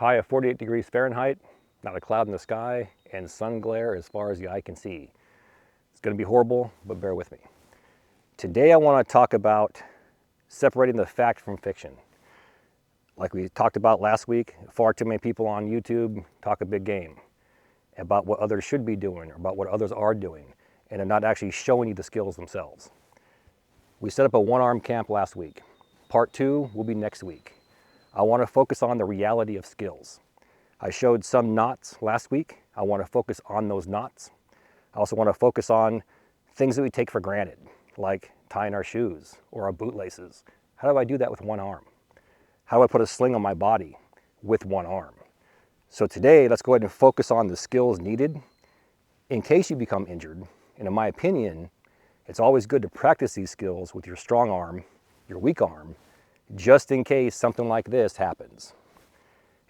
High of 48 degrees Fahrenheit, not a cloud in the sky, and sun glare as far as the eye can see. It's going to be horrible, but bear with me. Today I want to talk about separating the fact from fiction. Like we talked about last week, far too many people on YouTube talk a big game about what others should be doing or about what others are doing, and are not actually showing you the skills themselves. We set up a one-arm camp last week. Part 2 will be next week. I want to focus on the reality of skills. I showed some knots last week. I want to focus on those knots. I also want to focus on things that we take for granted, like tying our shoes or our bootlaces. How do I do that with one arm? How do I put a sling on my body with one arm? So today, let's go ahead and focus on the skills needed in case you become injured. And in my opinion, it's always good to practice these skills with your strong arm, your weak arm, just in case something like this happens.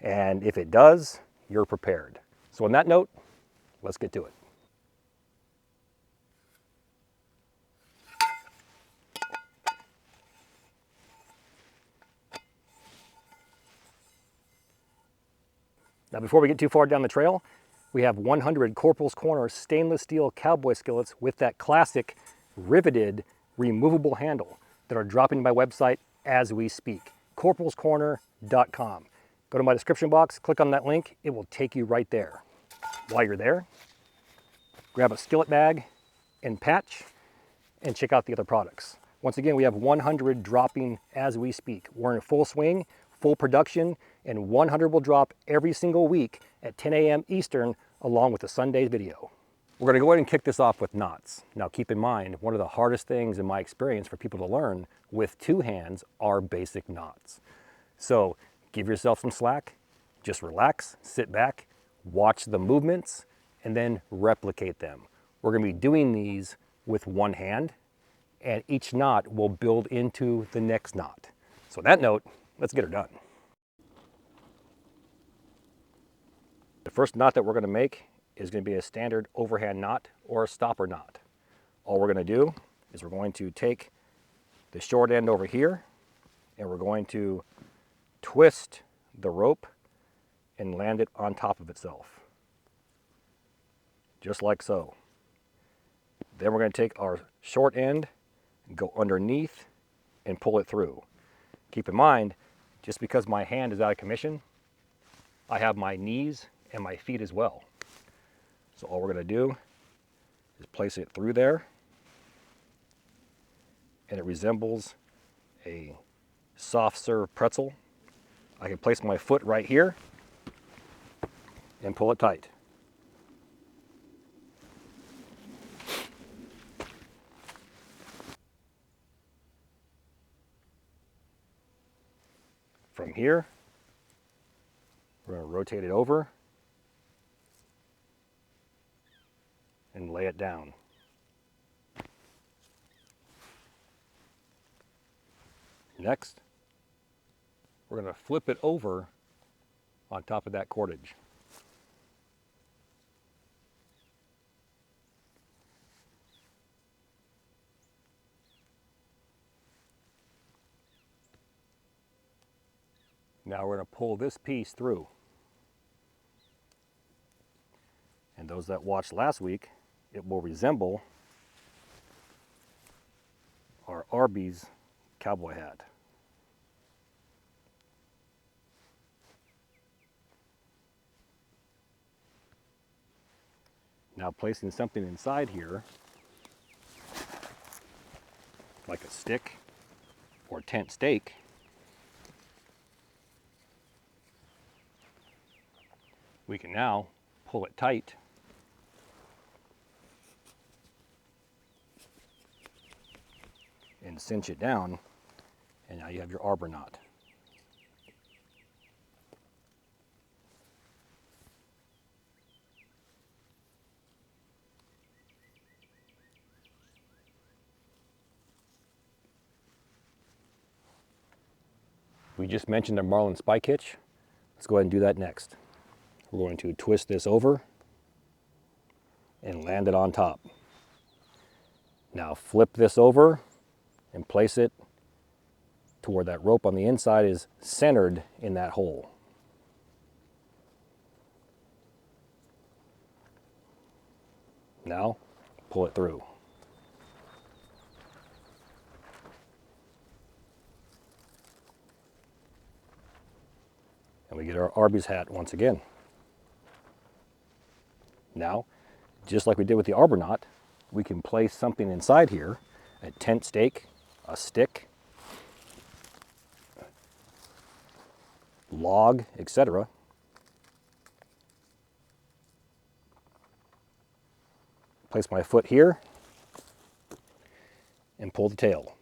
And if it does, you're prepared. So on that note, let's get to it. Now before we get too far down the trail, we have 100 Corporals Corner stainless steel cowboy skillets with that classic riveted removable handle that are dropping my website as we speak, corporalscorner.com. Go to my description box, click on that link, it will take you right there. While you're there, grab a skillet bag and patch and check out the other products. Once again, we have 100 dropping as we speak. We're in full swing, full production, and 100 will drop every single week at 10 a.m. Eastern along with the Sunday video. We're going to go ahead and kick this off with knots. Now keep in mind, one of the hardest things in my experience for people to learn with two hands are basic knots. So give yourself some slack, just relax, sit back, watch the movements, and then replicate them. We're going to be doing these with one hand, and each knot will build into the next knot. So on that note, let's get her done. The first knot that we're going to make is going to be a standard overhand knot or a stopper knot. All we're going to do is we're going to take the short end over here and we're going to twist the rope and land it on top of itself, just like so. Then we're going to take our short end and go underneath and pull it through. Keep in mind, just because my hand is out of commission, I have my knees and my feet as well. So all we're going to do is place it through there, and it resembles a soft serve pretzel. I can place my foot right here and pull it tight. From here, we're going to rotate it over and lay it down. Next, we're going to flip it over on top of that cordage. Now we're going to pull this piece through. And those that watched last week, it will resemble our Arby's cowboy hat. Now placing something inside here, like a stick or tent stake, we can now pull it tight and cinch it down, and now you have your arbor knot. We just mentioned the marlin spike hitch. Let's go ahead and do that next. We're going to twist this over and land it on top. Now flip this over and place it to where that rope on the inside is centered in that hole. Now, pull it through. And we get our Arby's hat once again. Now, just like we did with the arbor knot, we can place something inside here, a tent stake, a stick, log, etc. Place my foot here and pull the tail.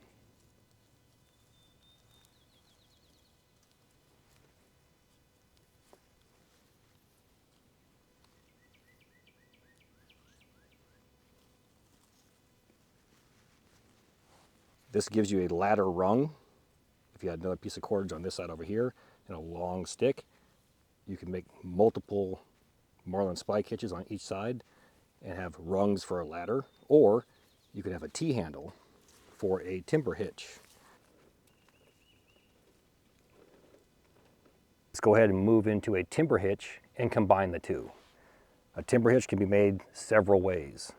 This gives you a ladder rung. If you had another piece of cordage on this side over here and a long stick, you can make multiple marlin spike hitches on each side and have rungs for a ladder, or you could have a T-handle for a timber hitch. Let's go ahead and move into a timber hitch and combine the two. A timber hitch can be made several ways.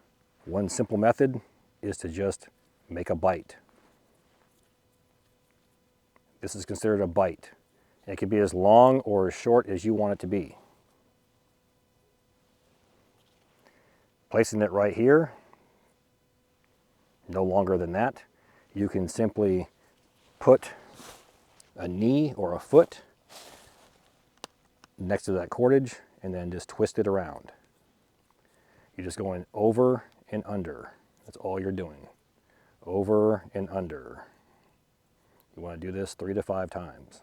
One simple method is to just make a bite. This is considered a bite. It can be as long or as short as you want it to be. Placing it right here, no longer than that, you can simply put a knee or a foot next to that cordage and then just twist it around. You're just going over and under. That's all you're doing. Over and under. You want to do this 3 to 5 times.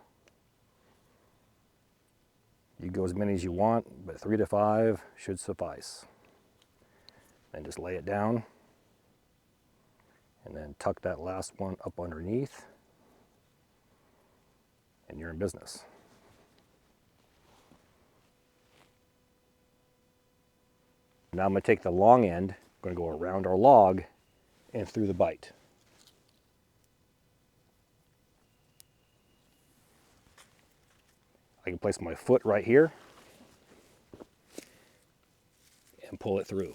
You can go as many as you want, but 3 to 5 should suffice. Then just lay it down and then tuck that last one up underneath and you're in business. Now I'm going to take the long end, I'm going to go around our log and through the bite. I can place my foot right here and pull it through.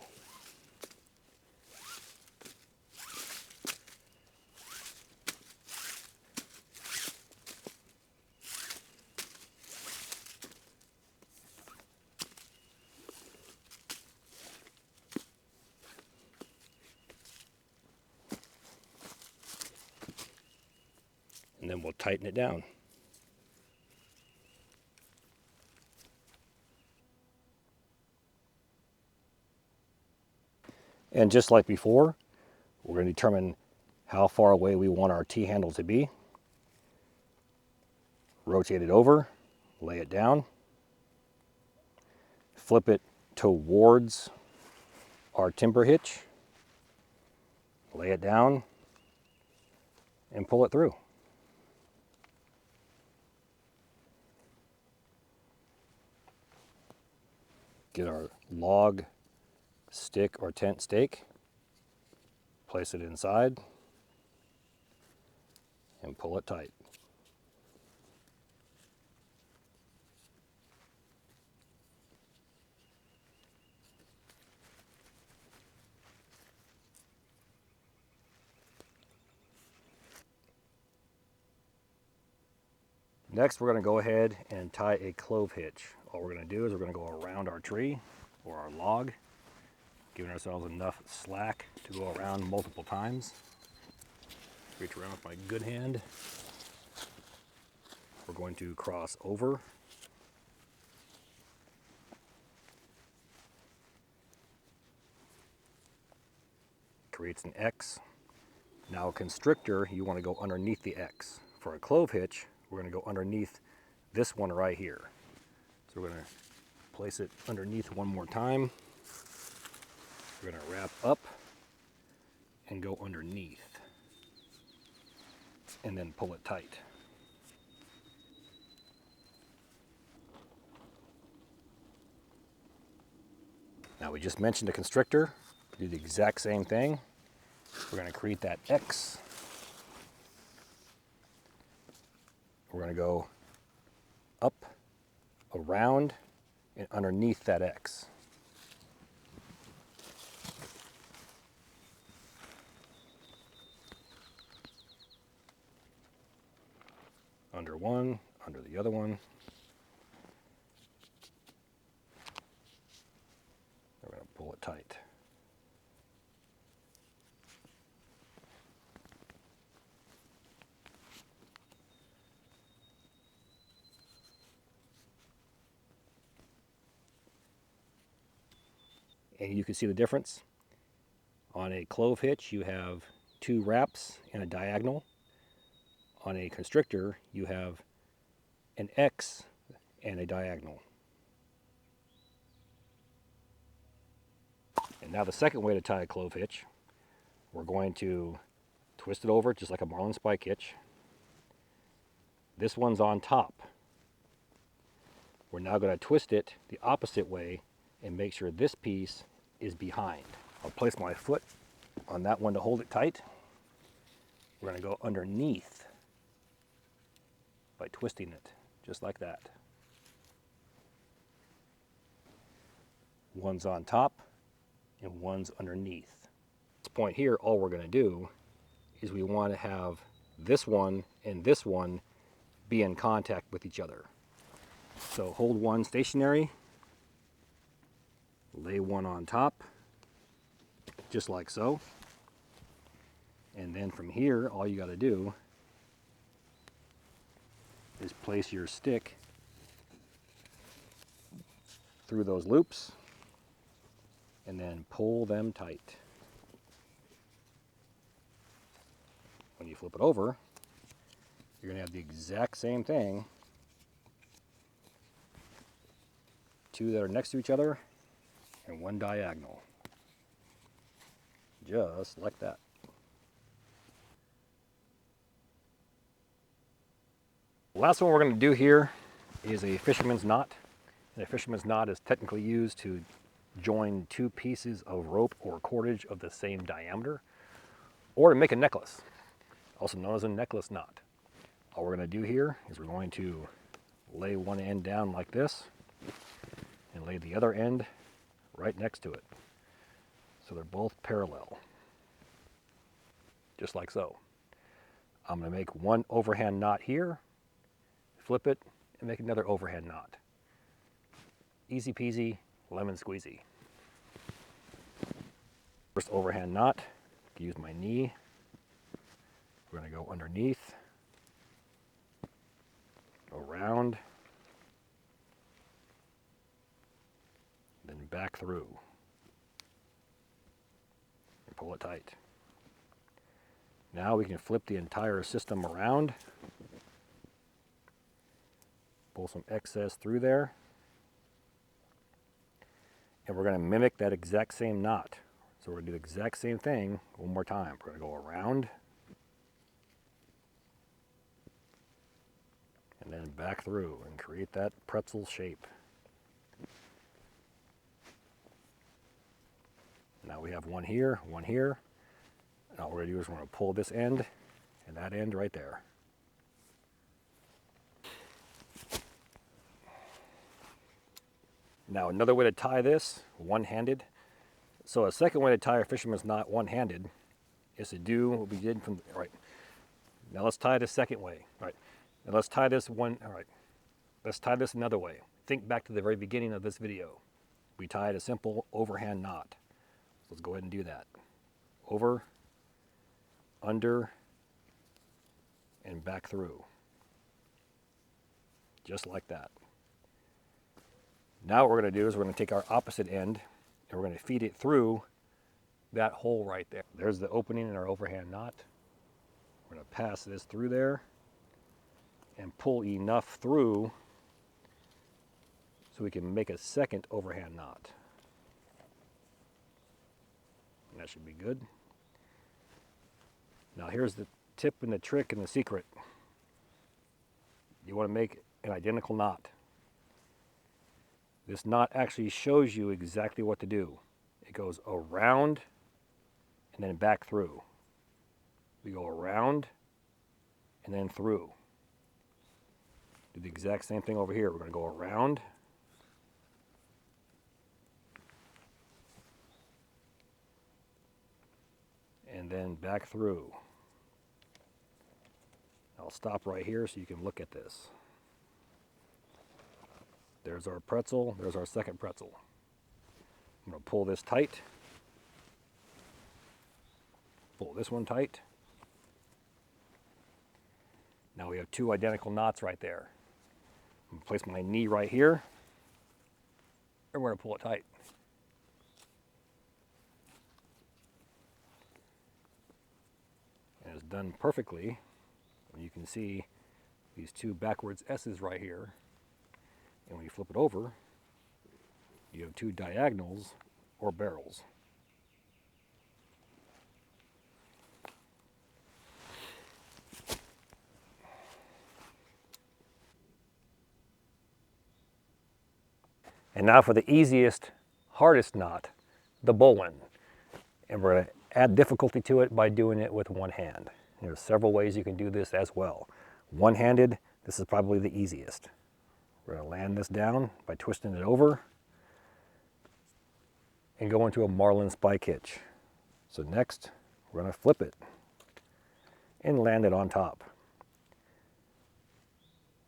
And then we'll tighten it down. And just like before, we're going to determine how far away we want our T-handle to be. Rotate it over, lay it down, flip it towards our timber hitch, lay it down, and pull it through. Get our log, stick, or tent stake, place it inside, and pull it tight. Next, we're going to go ahead and tie a clove hitch. All we're going to do is we're going to go around our tree or our log, giving ourselves enough slack to go around multiple times. Reach around with my good hand. We're going to cross over. Creates an X. Now a constrictor, you want to go underneath the X. For a clove hitch, we're going to go underneath this one right here. So we're going to place it underneath one more time. We're going to wrap up and go underneath. And then pull it tight. Now we just mentioned a constrictor. Do the exact same thing. We're going to create that X. We're going to go up, around, and underneath that X. under one, under the other one. We're going to pull it tight. And you can see the difference. On a clove hitch, you have 2 wraps and a diagonal. On a constrictor, you have an X and a diagonal. And now the second way to tie a clove hitch, we're going to twist it over just like a marlin spike hitch. This one's on top. We're now going to twist it the opposite way and make sure this piece is behind. I'll place my foot on that one to hold it tight. We're going to go underneath by twisting it just like that. One's on top and one's underneath. At this point here, all we're going to do is we want to have this one and this one be in contact with each other. So hold one stationary, lay one on top, just like so. And then from here, all you got to do is place your stick through those loops and then pull them tight. When you flip it over, you're going to have the exact same thing. 2 that are next to each other and 1 diagonal. Just like that. The last one we're going to do here is a fisherman's knot. And a fisherman's knot is technically used to join 2 pieces of rope or cordage of the same diameter, or to make a necklace, also known as a necklace knot. All we're going to do here is we're going to lay one end down like this and lay the other end right next to it. So they're both parallel, just like so. I'm going to make one overhand knot here, flip it, and make another overhand knot. Easy peasy, lemon squeezy. First overhand knot, use my knee. We're going to go underneath, around, then back through, and pull it tight. Now we can flip the entire system around, pull some excess through there, and we're going to mimic that exact same knot. So we're going to do the exact same thing one more time. We're going to go around, and then back through and create that pretzel shape. Now we have one here, and all we're going to do is we're going to pull this end and that end right there. Now another way to tie this, one-handed. So a second way to tie a fisherman's knot one-handed is to do what we did from, all right. Now let's tie it a second way, all right. Now let's tie this one, all right. Let's tie this another way. Think back to the very beginning of this video. We tied a simple overhand knot. So let's go ahead and do that. Over, under, and back through. Just like that. Now what we're going to do is we're going to take our opposite end and we're going to feed it through that hole right there. There's the opening in our overhand knot. We're going to pass this through there and pull enough through so we can make a second overhand knot. And that should be good. Now here's the tip and the trick and the secret. You want to make an identical knot. This knot actually shows you exactly what to do. It goes around and then back through. We go around and then through. Do the exact same thing over here. We're going to go around and then back through. Now I'll stop right here so you can look at this. There's our pretzel, there's our second pretzel. I'm going to pull this tight, pull this one tight. Now we have two identical knots right there. I'm going to place my knee right here, and we're going to pull it tight. And it's done perfectly. You can see these two backwards S's right here. And when you flip it over, you have two diagonals or barrels. And now for the easiest, hardest knot, the bowline. And we're going to add difficulty to it by doing it with one hand. There's several ways you can do this as well. One-handed, this is probably the easiest. We're going to land this down by twisting it over and go into a marlin spike hitch. So next, we're going to flip it and land it on top.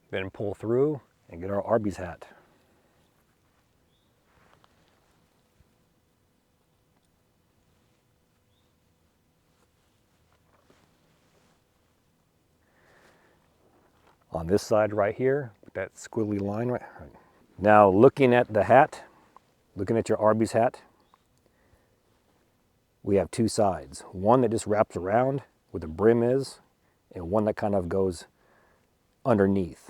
Then pull through and get our Arby's hat. On this side right here, with that squiggly line right. Now looking at the hat, looking at your Arby's hat, we have two sides. One that just wraps around where the brim is, and one that kind of goes underneath.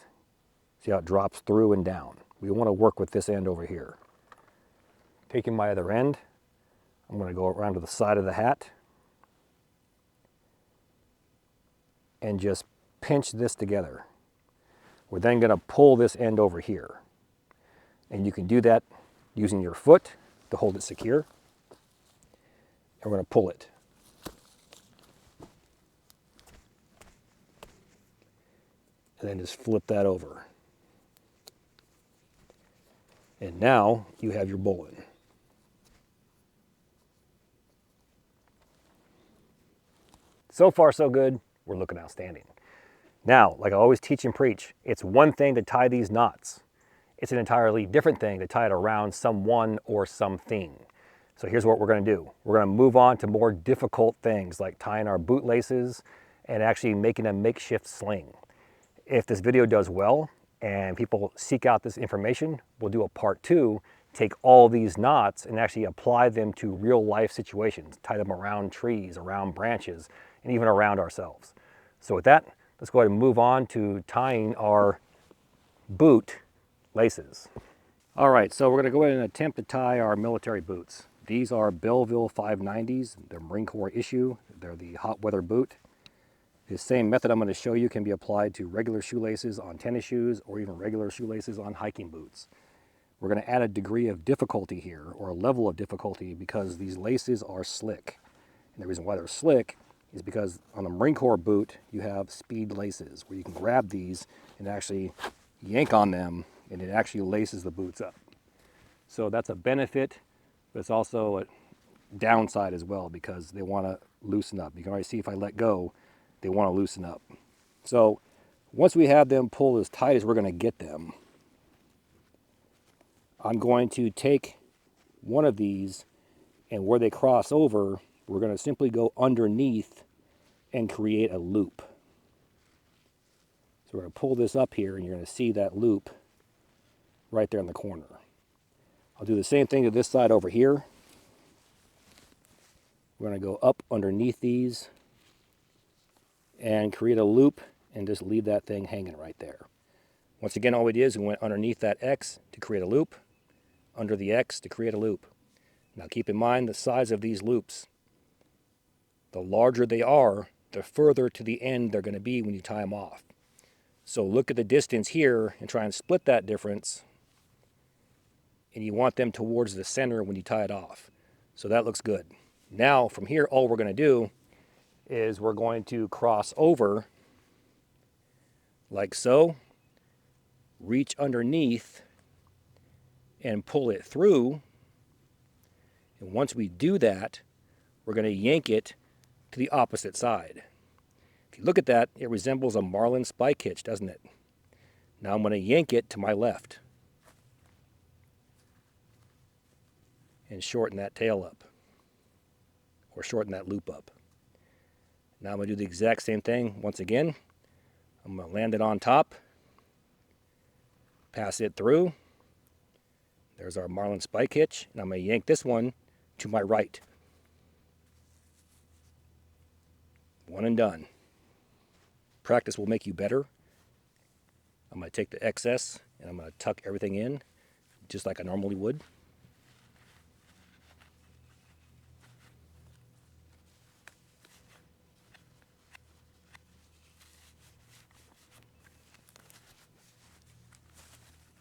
See how it drops through and down. We want to work with this end over here. Taking my other end, I'm going to go around to the side of the hat and just pinch this together. We're then going to pull this end over here. And you can do that using your foot to hold it secure. And we're going to pull it. And then just flip that over. And now you have your bowline. So far so good, we're looking outstanding. Now, like I always teach and preach, it's one thing to tie these knots. It's an entirely different thing to tie it around someone or something. So here's what we're going to do. We're going to move on to more difficult things like tying our bootlaces and actually making a makeshift sling. If this video does well and people seek out this information, we'll do a part 2, take all these knots and actually apply them to real life situations, tie them around trees, around branches, and even around ourselves. So with that, let's go ahead and move on to tying our boot laces. All right, so we're going to go ahead and attempt to tie our military boots. These are Belleville 590s. They're Marine Corps issue. They're the hot weather boot. The same method I'm going to show you can be applied to regular shoelaces on tennis shoes or even regular shoelaces on hiking boots. We're going to add a degree of difficulty here, or a level of difficulty, because these laces are slick. And the reason why they're slick is because on the Marine Corps boot, you have speed laces where you can grab these and actually yank on them and it actually laces the boots up. So that's a benefit, but it's also a downside as well because they want to loosen up. You can already see if I let go, they want to loosen up. So once we have them pulled as tight as we're going to get them, I'm going to take one of these, and where they cross over, we're going to simply go underneath and create a loop. So we're going to pull this up here and you're going to see that loop right there in the corner. I'll do the same thing to this side over here. We're going to go up underneath these and create a loop and just leave that thing hanging right there. Once again, all we did is we went underneath that X to create a loop, under the X to create a loop. Now keep in mind the size of these loops. The larger they are, the further to the end they're going to be when you tie them off. So look at the distance here and try and split that difference. And you want them towards the center when you tie it off. So that looks good. Now from here, all we're going to do is we're going to cross over like so, reach underneath and pull it through. And once we do that, we're going to yank it to the opposite side. If If you look at that, it resembles a marlin spike hitch, doesn't it? Now I'm going to yank it to my left and shorten that tail up, or shorten that loop up. Now I'm going to do the exact same thing once again. I'm going to land it on top, pass it through. There's our marlin spike hitch, and I'm going to yank this one to my right. One and done. Practice will make you better. I'm going to take the excess and I'm going to tuck everything in just like I normally would.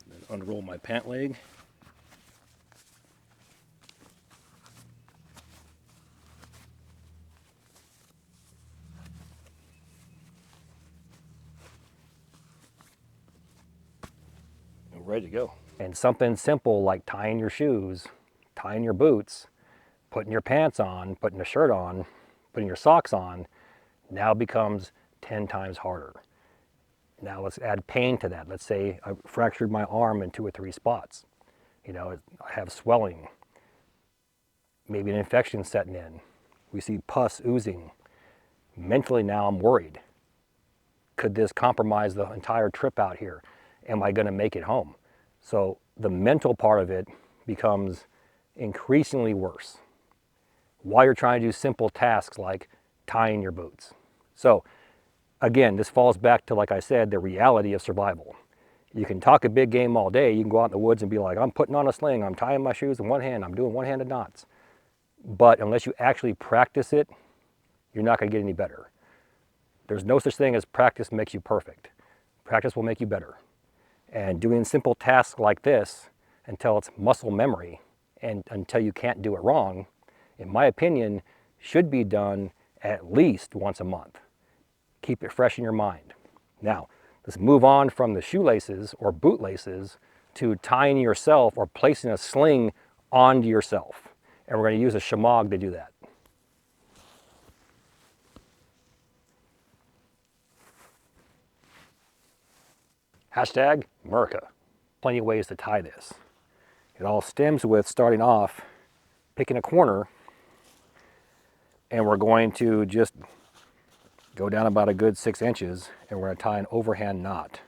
Then unroll my pant leg. Ready to go. And something simple like tying your shoes, tying your boots, putting your pants on, putting a shirt on, putting your socks on, now becomes 10 times harder. Now let's add pain to that. Let's say I fractured my arm in 2 or 3 spots. You know, I have swelling, maybe an infection setting in. We see pus oozing. Mentally now I'm worried. Could this compromise the entire trip out here? Am I going to make it home? So the mental part of it becomes increasingly worse while you're trying to do simple tasks like tying your boots. So again, this falls back to, like I said, the reality of survival. You can talk a big game all day. You can go out in the woods and be like, I'm putting on a sling, I'm tying my shoes in one hand, I'm doing one-handed knots. But unless you actually practice it, you're not going to get any better. There's no such thing as practice makes you perfect. Practice will make you better. And doing simple tasks like this until it's muscle memory and until you can't do it wrong, in my opinion, should be done at least once a month. Keep it fresh in your mind. Now, let's move on from the shoelaces or bootlaces to tying yourself or placing a sling onto yourself. And we're going to use a shemagh to do that. Hashtag America. Plenty of ways to tie this. It all stems with starting off, picking a corner, and we're going to just go down about a good 6 inches, and we're going to tie an overhand knot.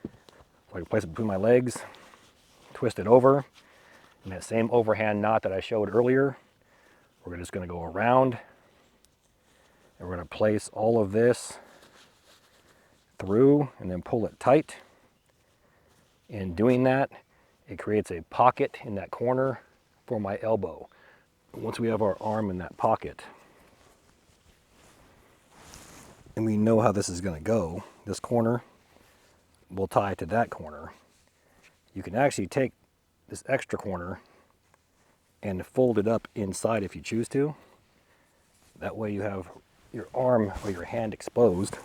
So I can place it between my legs, twist it over, and that same overhand knot that I showed earlier, we're just going to go around, and we're going to place all of this through and then pull it tight. In doing that, it creates a pocket in that corner for my elbow. Once we have our arm in that pocket, and we know how this is going to go, this corner will tie to that corner. You can actually take this extra corner and fold it up inside if you choose to. That way you have your arm or your hand exposed.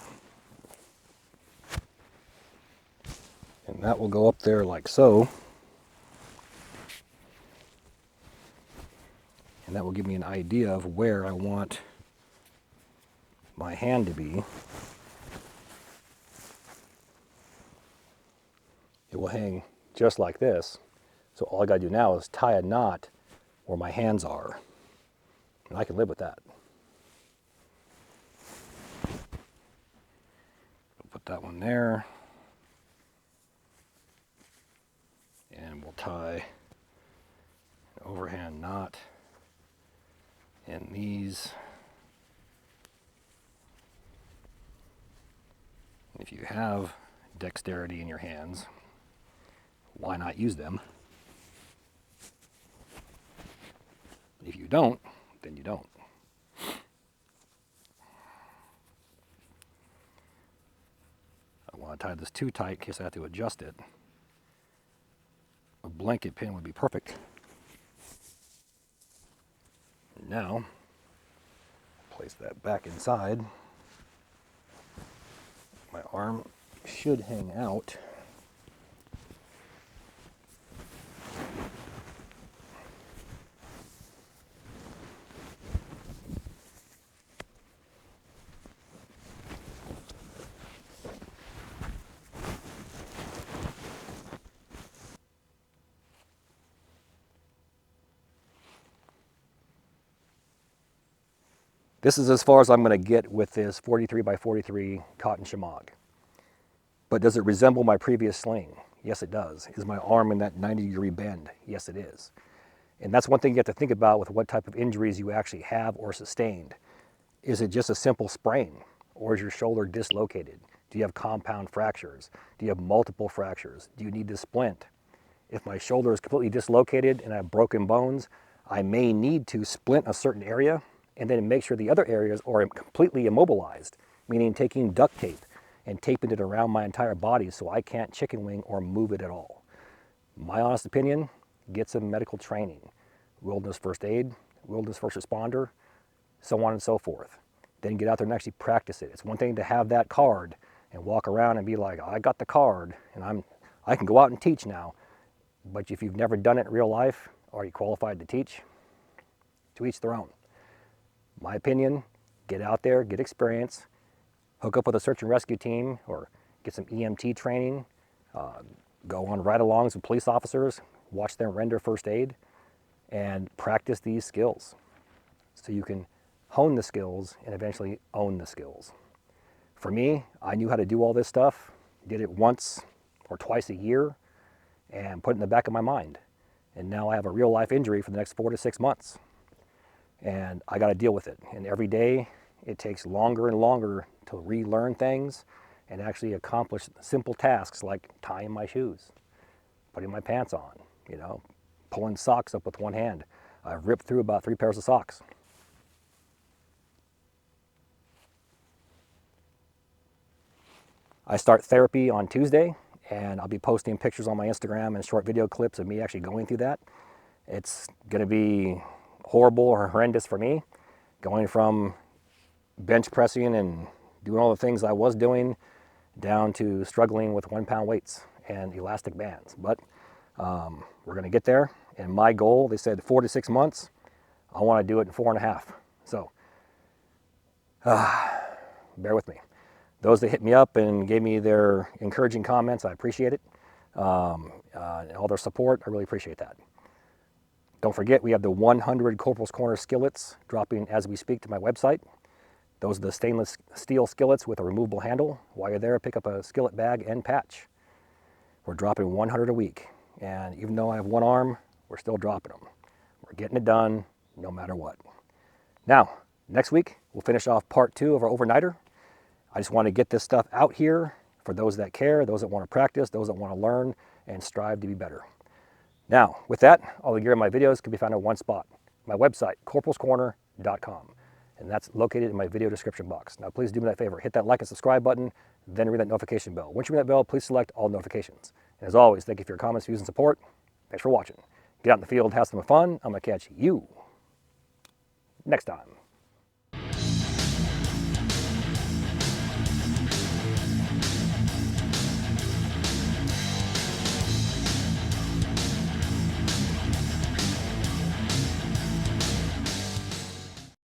And that will go up there like so. And that will give me an idea of where I want my hand to be. It will hang just like this. So all I gotta do now is tie a knot where my hands are. And I can live with that. Put that one there. And we'll tie an overhand knot in these. If you have dexterity in your hands, why not use them? If you don't, then you don't. I don't want to tie this too tight in case I have to adjust it. A blanket pin would be perfect. And now, place that back inside. My arm should hang out. This is as far as I'm going to get with this 43 by 43 cotton shamag. But does it resemble my previous sling? Yes, it does. Is my arm in that 90-degree bend? Yes, it is. And that's one thing you have to think about with what type of injuries you actually have or sustained. Is it just a simple sprain? Or is your shoulder dislocated? Do you have compound fractures? Do you have multiple fractures? Do you need to splint? If my shoulder is completely dislocated and I have broken bones, I may need to splint a certain area and then make sure the other areas are completely immobilized, meaning taking duct tape and taping it around my entire body so I can't chicken wing or move it at all. My honest opinion, get some medical training, wilderness first aid, wilderness first responder, so on and so forth. Then get out there and actually practice it. It's one thing to have that card and walk around and be like, I got the card and I can go out and teach now. But if you've never done it in real life, are you qualified to teach? To each their own. My opinion, get out there, get experience, hook up with a search and rescue team or get some EMT training, go on ride-alongs with police officers, watch them render first aid, and practice these skills so you can hone the skills and eventually own the skills. For me, I knew how to do all this stuff, did it once or twice a year, and put it in the back of my mind. And now I have a real life injury for the next 4 to 6 months. And I got to deal with it. And every day it takes longer and longer to relearn things and actually accomplish simple tasks like tying my shoes, putting my pants on, pulling socks up with one hand. I've ripped through about 3 pairs of socks. I start therapy on Tuesday, and I'll be posting pictures on my Instagram and short video clips of me actually going through that. It's going to be horrible or horrendous for me, going from bench pressing and doing all the things I was doing down to struggling with 1-pound weights and elastic bands. But we're going to get there. And my goal, they said 4 to 6 months. I want to do it in 4.5. So bear with me. Those that hit me up and gave me their encouraging comments, I appreciate it. And all their support, I really appreciate that. Don't forget, we have the 100 Corporals Corner skillets dropping as we speak to my website. Those are the stainless steel skillets with a removable handle. While you're there, pick up a skillet bag and patch. We're dropping 100 a week. And even though I have one arm, we're still dropping them. We're getting it done no matter what. Now, next week, we'll finish off part 2 of our overnighter. I just want to get this stuff out here for those that care, those that want to practice, those that want to learn and strive to be better. Now, with that, all the gear in my videos can be found in one spot, my website, corporalscorner.com. And that's located in my video description box. Now, please do me that favor. Hit that like and subscribe button, then ring that notification bell. Once you ring that bell, please select all notifications. And as always, thank you for your comments, views, and support. Thanks for watching. Get out in the field, have some fun. I'm going to catch you next time.